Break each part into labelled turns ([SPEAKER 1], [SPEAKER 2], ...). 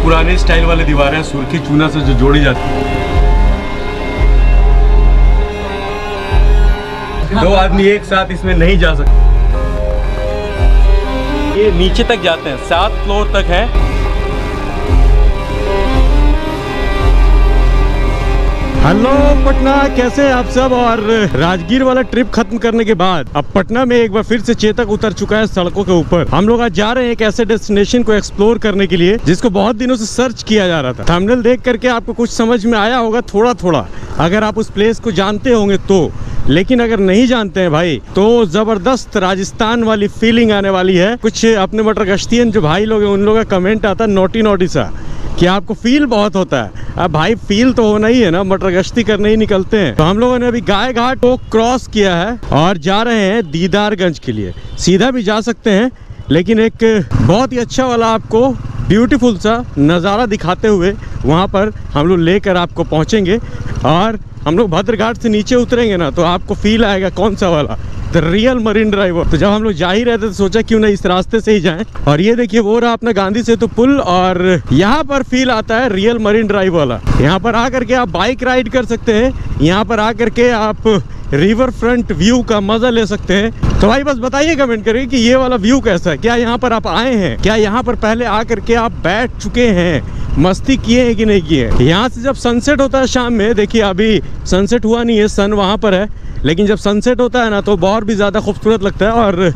[SPEAKER 1] पुराने स्टाइल वाले दीवारें सुर्खी चूना से जो जोड़ी जाती है। 2 आदमी एक साथ इसमें नहीं जा सकते। ये नीचे तक जाते हैं, 7 फ्लोर तक है। हेलो पटना, कैसे हैं आप सब। और राजगीर वाला ट्रिप खत्म करने के बाद अब पटना में एक बार फिर से चेतक उतर चुका है सड़कों के ऊपर। हम लोग आज जा रहे हैं एक ऐसे डेस्टिनेशन को एक्सप्लोर करने के लिए जिसको बहुत दिनों से सर्च किया जा रहा था। थंबनेल देख करके आपको कुछ समझ में आया होगा थोड़ा थोड़ा, अगर आप उस प्लेस को जानते होंगे तो। लेकिन अगर नहीं जानते हैं भाई तो जबरदस्त राजस्थान वाली फीलिंग आने वाली है। कुछ अपने मटर गश्तियन जो भाई लोग हैं उन लोगों का कमेंट आता है नोटी नोटी सा कि आपको फील बहुत होता है। अब भाई फील तो होना ही है ना, मटर गश्ती करने ही निकलते हैं। तो हम लोगों ने अभी गाय घाट को क्रॉस किया है और जा रहे हैं दीदारगंज के लिए। सीधा भी जा सकते हैं लेकिन एक बहुत ही अच्छा वाला आपको ब्यूटीफुल सा नज़ारा दिखाते हुए वहाँ पर हम लोग लेकर आपको पहुँचेंगे। और हम लोग भद्रघाट से नीचे उतरेंगे ना तो आपको फील आएगा कौन सा वाला, द रियल मरीन ड्राइव। तो जब हम लोग जा ही रहे थे तो सोचा क्यों ना इस रास्ते से ही जाएं। और ये देखिए वो रहा अपना गांधी सेतु पुल और यहाँ पर फील आता है रियल मरीन ड्राइव वाला। यहाँ पर आकर के आप बाइक राइड कर सकते हैं, यहाँ पर आकर के आप रिवर फ्रंट व्यू का मजा ले सकते हैं। तो भाई बस बताइए कमेंट करिए कि ये वाला व्यू कैसा है। क्या यहाँ पर आप आए हैं, क्या यहाँ पर पहले आकर के आप बैठ चुके हैं, मस्ती किए हैं कि नहीं किए। यहाँ से जब सनसेट होता है शाम में, देखिए अभी सनसेट हुआ नहीं है, सन वहाँ पर है, लेकिन जब सनसेट होता है ना तो बहुत भी ज़्यादा खूबसूरत लगता है और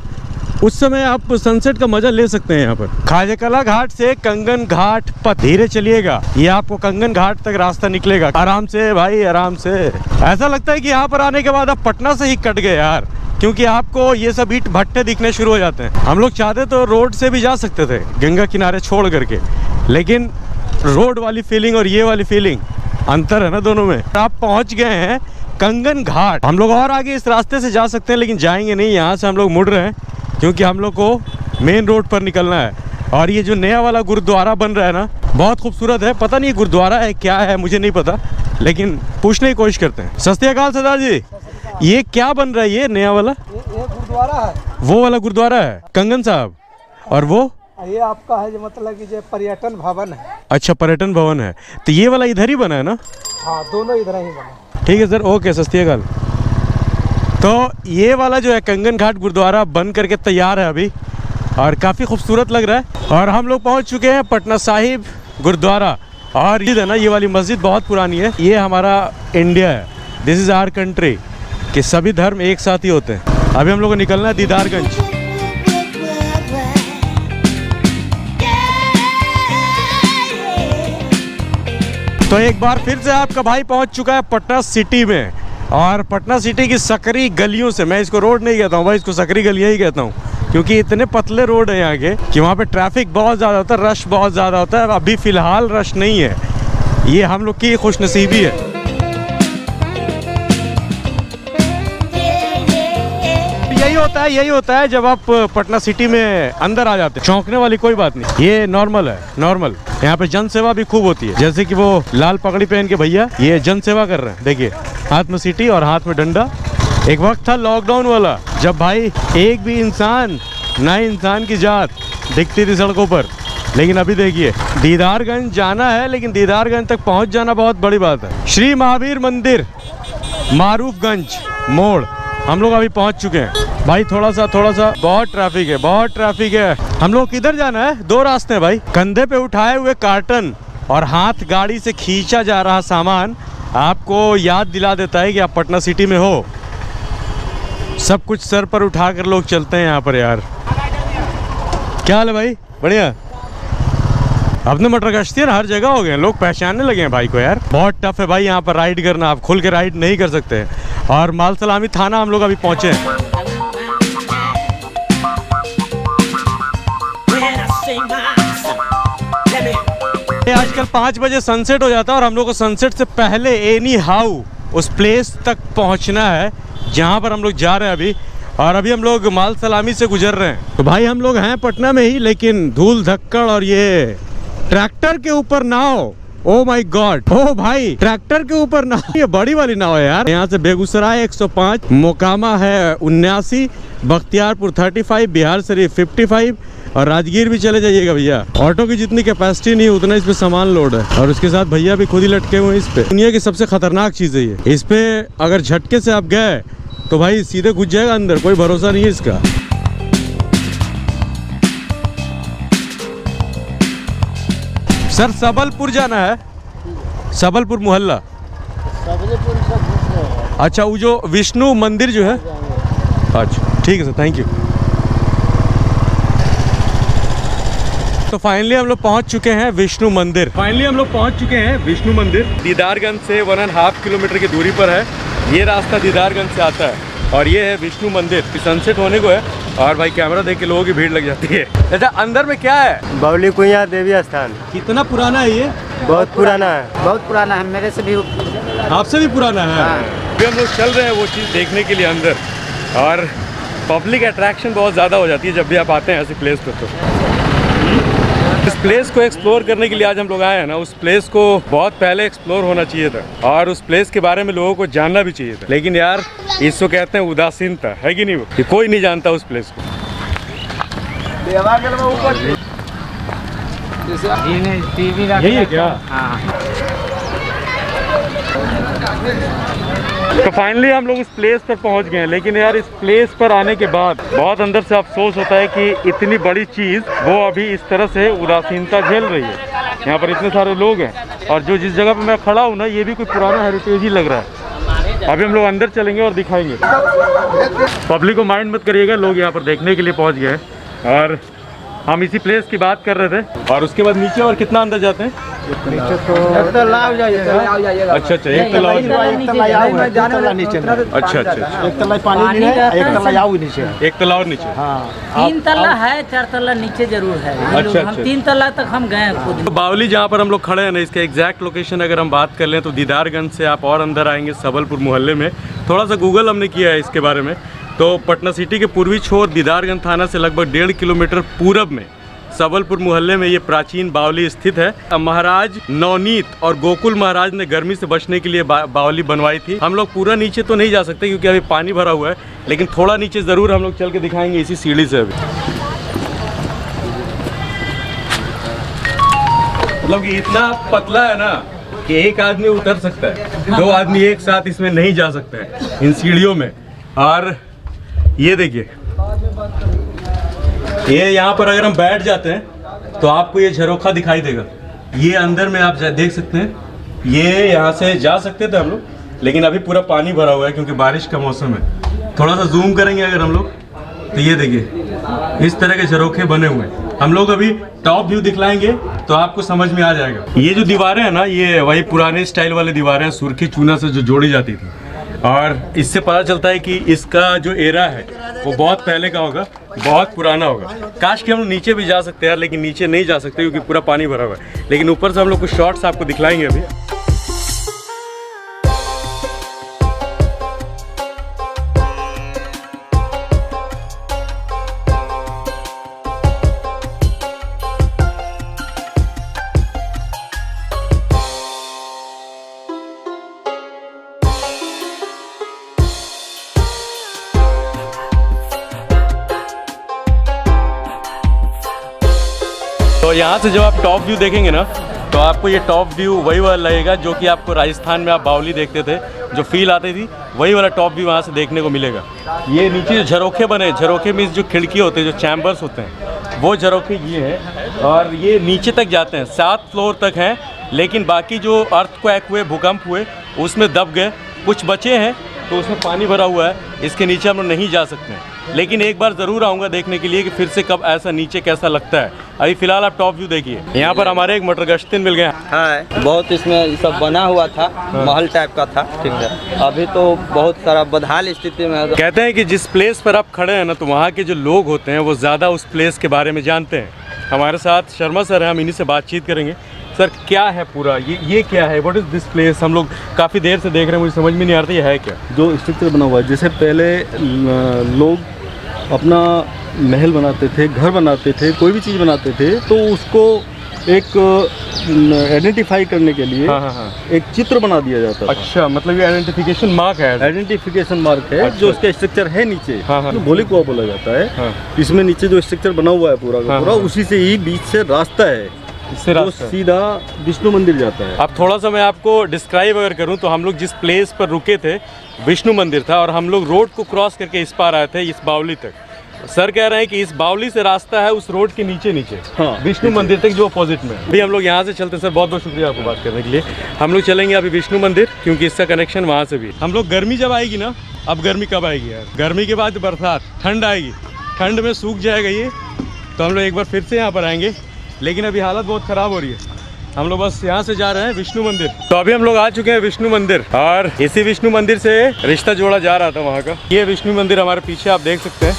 [SPEAKER 1] उस समय आप सनसेट का मजा ले सकते हैं। यहाँ पर खाजकला घाट से कंगन घाट पर धीरे चलिएगा, ये आपको कंगन घाट तक रास्ता निकलेगा। आराम से भाई आराम से। ऐसा लगता है कि यहाँ पर आने के बाद आप पटना से ही कट गए यार, क्योंकि आपको ये सब ईंट भट्टे दिखने शुरू हो जाते हैं। हम लोग चाहते तो रोड से भी जा सकते थे गंगा किनारे छोड़ करके, लेकिन रोड वाली फीलिंग और ये वाली फीलिंग अंतर है ना दोनों में। आप पहुँच गए हैं कंगन घाट। हम लोग और आगे इस रास्ते से जा सकते हैं लेकिन जाएंगे नहीं, यहाँ से हम लोग मुड़ रहे हैं क्योंकि हम लोग को मेन रोड पर निकलना है। और ये जो नया वाला गुरुद्वारा बन रहा है ना बहुत खूबसूरत है। पता नहीं गुरुद्वारा है क्या है मुझे नहीं पता, लेकिन पूछने की कोशिश करते हैं। सत श्री अकाल सरदार जी, ये क्या बन रहा है ये नया वाला?
[SPEAKER 2] ये गुरुद्वारा है, वो
[SPEAKER 1] वाला गुरुद्वारा है कंगन साहब। और वो
[SPEAKER 2] ये आपका है जो मतलब कि जो पर्यटन भवन है।
[SPEAKER 1] अच्छा पर्यटन भवन है, तो ये वाला इधर ही बना है ना?
[SPEAKER 2] हाँ दोनों इधर ही बना।
[SPEAKER 1] ठीक है सर, ओके सत श्री अकाल। तो ये वाला जो है कंगन घाट गुरुद्वारा बन करके तैयार है अभी और काफ़ी खूबसूरत लग रहा है। और हम लोग पहुंच चुके हैं पटना साहिब गुरुद्वारा। और ये है ना ये वाली मस्जिद बहुत पुरानी है, ये हमारा इंडिया है, दिस इज़ आवर कंट्री, कि सभी धर्म एक साथ ही होते हैं। अभी हम लोग को निकलना है दीदारगंज। तो एक बार फिर से आपका भाई पहुंच चुका है पटना सिटी में। और पटना सिटी की सकरी गलियों से, मैं इसको रोड नहीं कहता हूँ भाई, इसको सकरी गलियाँ ही कहता हूँ, क्योंकि इतने पतले रोड है यहाँ के कि वहाँ पे ट्रैफिक बहुत ज़्यादा होता है, रश बहुत ज़्यादा होता है। अभी फ़िलहाल रश नहीं है, ये हम लोग की खुशनसीबी है। यही होता है जब आप पटना सिटी में अंदर आ जाते हैं। चौंकने वाली कोई बात नहीं, ये नॉर्मल है, नॉर्मल। यहाँ पे जन सेवा भी खूब होती है, जैसे कि वो लाल पगड़ी पहन के भैया ये जन सेवा कर रहे हैं। देखिए हाथ में सीटी और हाथ में डंडा। एक वक्त था लॉकडाउन वाला जब भाई एक भी इंसान ना इंसान की जात दिखती थी सड़कों पर, लेकिन अभी देखिए दीदारगंज जाना है, लेकिन दीदारगंज तक पहुँच जाना बहुत बड़ी बात है। श्री महावीर मंदिर मारूफगंज मोड़ हम लोग अभी पहुँच चुके हैं भाई। थोड़ा सा बहुत ट्रैफिक है, बहुत ट्रैफिक है। हम लोग किधर जाना है? 2 रास्ते हैं भाई। कंधे पे उठाए हुए कार्टन और हाथ गाड़ी से खींचा जा रहा सामान आपको याद दिला देता है कि आप पटना सिटी में हो। सब कुछ सर पर उठा कर लोग चलते हैं यहाँ पर यार। क्या हाल है भाई? बढ़िया। अपने मटर गश्ती हर जगह हो गए, लोग पहचानने लगे हैं भाई को यार। बहुत टफ है भाई यहाँ पर राइड करना, आप खुल के राइड नहीं कर सकते। और माल सलामी थाना हम लोग अभी पहुँचे हैं। आजकल 5 बजे सनसेट हो जाता है और हम लोग को सनसेट से पहले एनी हाउ उस प्लेस तक पहुंचना है जहां पर हम लोग जा रहे हैं अभी। और अभी हम लोग माल सलामी से गुजर रहे हैं। तो भाई हम लोग हैं पटना में ही, लेकिन धूल धक्कड़ और ये ट्रैक्टर के ऊपर नाव, ओ माय गॉड, ओ भाई ट्रैक्टर के ऊपर नाव, ये बड़ी वाली नाव है यार। यहाँ से बेगूसराय 105, मोकामा है 79 बख्तियारपुर 35, बिहार शरीफ 55 और राजगीर भी चले जाइएगा भैया। ऑटो की जितनी कैपेसिटी नहीं उतना इस पे सामान लोड है और उसके साथ भैया भी खुद ही लटके हुए हैं इस पे। दुनिया की सबसे खतरनाक चीज़ है ये। इस पे अगर झटके से आप गए तो भाई सीधे घुस जाएगा अंदर, कोई भरोसा नहीं है इसका। सर सबलपुर जाना है, सबलपुर मोहल्ला। अच्छा, वो जो विष्णु मंदिर जो है, अच्छा ठीक है सर, थैंक यू। तो फाइनली हम लोग पहुंच चुके हैं विष्णु मंदिर। दीदारगंज से 1.5 किलोमीटर की दूरी पर है। ये रास्ता दीदारगंज से आता है और ये है विष्णु मंदिर। सनसेट होने को है और भाई कैमरा देख के लोगों की भीड़ लग जाती है। अच्छा, अंदर में क्या है?
[SPEAKER 3] बावली कुइया देवी स्थान।
[SPEAKER 1] कितना पुराना है ये?
[SPEAKER 3] बहुत पुराना है,
[SPEAKER 4] बहुत पुराना है, मेरे से भी।
[SPEAKER 1] आपसे भी पुराना है?
[SPEAKER 4] हाँ।
[SPEAKER 1] अभी हम लोग चल रहे हैं वो चीज़ देखने के लिए अंदर, और पब्लिक अट्रैक्शन बहुत ज़्यादा हो जाती है जब भी आप आते हैं ऐसे प्लेस पर। तो इस प्लेस को एक्सप्लोर करने के लिए आज हम लोग आए हैं ना, उस प्लेस को बहुत पहले एक्सप्लोर होना चाहिए था और उस प्लेस के बारे में लोगों को जानना भी चाहिए था, लेकिन यार इसको कहते हैं उदासीनता, है कि नहीं? वो कि कोई नहीं जानता उस प्लेस को। यही है क्या? तो फाइनली हम लोग उस प्लेस पर पहुंच गए हैं, लेकिन यार इस प्लेस पर आने के बाद बहुत अंदर से अफसोस होता है कि इतनी बड़ी चीज़ वो अभी इस तरह से उदासीनता झेल रही है। यहाँ पर इतने सारे लोग हैं और जो जिस जगह पर मैं खड़ा हूँ ना, ये भी कोई पुराना हेरिटेज ही लग रहा है। अभी हम लोग अंदर चलेंगे और दिखाएंगे। पब्लिक को माइंड मत करिएगा, लोग यहाँ पर देखने के लिए पहुँच गए हैं और हम इसी प्लेस की बात कर रहे थे। और उसके बाद नीचे और कितना अंदर जाते हैं?
[SPEAKER 3] नीचे तो एक तला जाइएगा।
[SPEAKER 1] अच्छा अच्छा, एक तला
[SPEAKER 3] नीचे।
[SPEAKER 1] अच्छा अच्छा,
[SPEAKER 3] एक तला पानी है, एक तला जाओ नीचे,
[SPEAKER 1] एक तला और नीचे।
[SPEAKER 3] हाँ,
[SPEAKER 4] 3 तला है, 4 तला नीचे जरूर है।
[SPEAKER 1] अच्छा,
[SPEAKER 4] हम 3 तला तक हम गए खुद।
[SPEAKER 1] तो बावली जहाँ पर हम लोग खड़े हैं ना, इसका एग्जैक्ट लोकेशन अगर हम बात कर लें तो दीदारगंज से आप और अंदर आएंगे सबलपुर मोहल्ले में। थोड़ा सा गूगल हमने किया है इसके बारे में, तो पटना सिटी के पूर्वी छोर दीदारगंज थाना से लगभग 1.5 किलोमीटर पूरब में सबलपुर मोहल्ले में ये प्राचीन बावली स्थित है। महाराज नवनीत और गोकुल महाराज ने गर्मी से बचने के लिए बावली बनवाई थी। हम लोग पूरा नीचे तो नहीं जा सकते क्योंकि अभी पानी भरा हुआ है, लेकिन थोड़ा नीचे ज़रूर हम लोग चल के दिखाएंगे इसी सीढ़ी से। अभी मतलब कि इतना पतला है ना कि एक आदमी उतर सकता है, 2 आदमी एक साथ इसमें नहीं जा सकते हैं इन सीढ़ियों में। और ये देखिए, ये यहाँ पर अगर हम बैठ जाते हैं तो आपको ये झरोखा दिखाई देगा। ये अंदर में आप देख सकते हैं, ये यहाँ से जा सकते थे हम लोग, लेकिन अभी पूरा पानी भरा हुआ है क्योंकि बारिश का मौसम है। थोड़ा सा जूम करेंगे अगर हम लोग तो ये देखिए इस तरह के झरोखे बने हुए हैं। हम लोग अभी टॉप व्यू दिखलाएंगे तो आपको समझ में आ जाएगा। ये जो दीवारें हैं ना, ये वही पुराने स्टाइल वाली दीवारें हैं, सुर्खी चूना से जो जोड़ी जाती थी, और इससे पता चलता है कि इसका जो एरा है वो बहुत पहले का होगा, बहुत पुराना होगा। काश कि हम लोग नीचे भी जा सकते हैं, लेकिन नीचे नहीं जा सकते क्योंकि पूरा पानी भरा हुआ है। लेकिन ऊपर से हम लोग कुछ शॉट्स आपको दिखलाएंगे अभी। तो यहाँ से जब आप टॉप व्यू देखेंगे ना, तो आपको ये टॉप व्यू वही वाला लगेगा जो कि आपको राजस्थान में आप बावली देखते थे, जो फील आती थी, वही वाला टॉप व्यू वहाँ से देखने को मिलेगा। ये नीचे जो झरोखे बने, झरोखे में जो खिड़की होते हैं, जो चैम्बर्स होते हैं, वो झरोखे ये हैं और ये नीचे तक जाते हैं, 7 फ्लोर तक हैं। लेकिन बाकी जो अर्थक्वेक हुए, भूकंप हुए, उसमें दब गए, कुछ बचे हैं तो उसमें पानी भरा हुआ है, इसके नीचे हम लोग नहीं जा सकते हैं। लेकिन एक बार ज़रूर आऊँगा देखने के लिए कि फिर से कब ऐसा नीचे कैसा लगता है। अभी फिलहाल आप टॉप व्यू देखिए। यहाँ पर हमारे एक मोटर गश्तिन मिल गए
[SPEAKER 5] है, बहुत इसमें सब बना हुआ था, महल टाइप का था, ठीक है। अभी तो बहुत सारा बदहाल स्थिति में है।
[SPEAKER 1] कहते हैं कि जिस प्लेस पर आप खड़े हैं ना, तो वहाँ के जो लोग होते हैं वो ज़्यादा उस प्लेस के बारे में जानते हैं। हमारे साथ शर्मा सर हैं, हम इन्हीं से बातचीत करेंगे। सर क्या है पूरा ये क्या है, व्हाट इज़ दिस प्लेस? हम लोग काफ़ी देर से देख रहे हैं, मुझे समझ में नहीं आ रहा ये है क्या।
[SPEAKER 6] जो स्ट्रक्चर बना हुआ है, जैसे पहले लोग अपना महल बनाते थे, घर बनाते थे, कोई भी चीज़ बनाते थे, तो उसको एक आइडेंटिफाई करने के लिए एक चित्र बना दिया जाता है।
[SPEAKER 1] अच्छा, मतलब ये आइडेंटिफिकेशन मार्क है।
[SPEAKER 6] आइडेंटिफिकेशन मार्क है।
[SPEAKER 1] अच्छा।
[SPEAKER 6] जो उसका स्ट्रक्चर है नीचे, जो भोले कुआं बोला जाता है।
[SPEAKER 1] हाँ।
[SPEAKER 6] इसमें नीचे जो स्ट्रक्चर बना हुआ है पूरा का पूरा, उसी से ही बीच से रास्ता है,
[SPEAKER 1] इससे
[SPEAKER 6] वो
[SPEAKER 1] रास्ता
[SPEAKER 6] सीधा विष्णु मंदिर जाता है।
[SPEAKER 1] अब थोड़ा सा मैं आपको डिस्क्राइब अगर करूं तो हम लोग जिस प्लेस पर रुके थे विष्णु मंदिर था, और हम लोग रोड को क्रॉस करके इस पार आए थे इस बावली तक। सर कह रहे हैं कि इस बावली से रास्ता है उस रोड के नीचे नीचे विष्णु मंदिर तक, जो अपोजिट में है। अभी हम लोग यहाँ से चलते हैं। सर बहुत बहुत शुक्रिया आपको बात करने के लिए। हम लोग चलेंगे अभी विष्णु मंदिर, क्योंकि इसका कनेक्शन वहाँ से भी। हम लोग गर्मी जब आएगी ना, अब गर्मी कब आएगी यार, गर्मी के बाद बरसात, ठंड आएगी, ठंड में सूख जाएगा ये, तो हम लोग एक बार फिर से यहाँ पर आएंगे। लेकिन अभी हालत बहुत ख़राब हो रही है। हम लोग बस यहाँ से जा रहे हैं विष्णु मंदिर। तो अभी हम लोग आ चुके हैं विष्णु मंदिर, और इसी विष्णु मंदिर से रिश्ता जोड़ा जा रहा था वहाँ का। ये विष्णु मंदिर हमारे पीछे आप देख सकते हैं।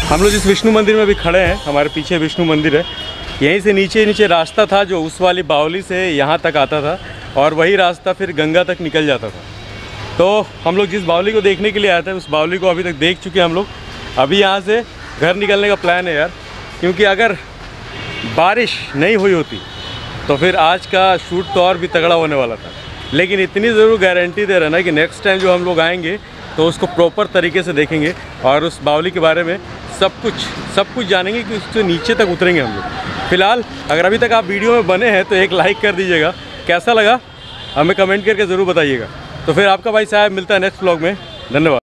[SPEAKER 1] हम लोग जिस विष्णु मंदिर में भी खड़े हैं, हमारे पीछे विष्णु मंदिर है। यहीं से नीचे नीचे रास्ता था जो उस वाली बावली से यहाँ तक आता था, और वही रास्ता फिर गंगा तक निकल जाता था। तो हम लोग जिस बावली को देखने के लिए आए थे, उस बावली को अभी तक देख चुके हैं हम लोग। अभी यहाँ से घर निकलने का प्लान है यार, क्योंकि अगर बारिश नहीं हुई होती तो फिर आज का शूट तो और भी तगड़ा होने वाला था। लेकिन इतनी ज़रूर गारंटी दे रहे ना कि नेक्स्ट टाइम जो हम लोग आएंगे तो उसको प्रॉपर तरीके से देखेंगे, और उस बावली के बारे में सब कुछ जानेंगे कि उससे नीचे तक उतरेंगे हम लोग। फिलहाल अगर अभी तक आप वीडियो में बने हैं तो एक लाइक कर दीजिएगा। कैसा लगा हमें कमेंट करके ज़रूर बताइएगा। तो फिर आपका भाई साहब मिलता है नेक्स्ट व्लॉग में। धन्यवाद।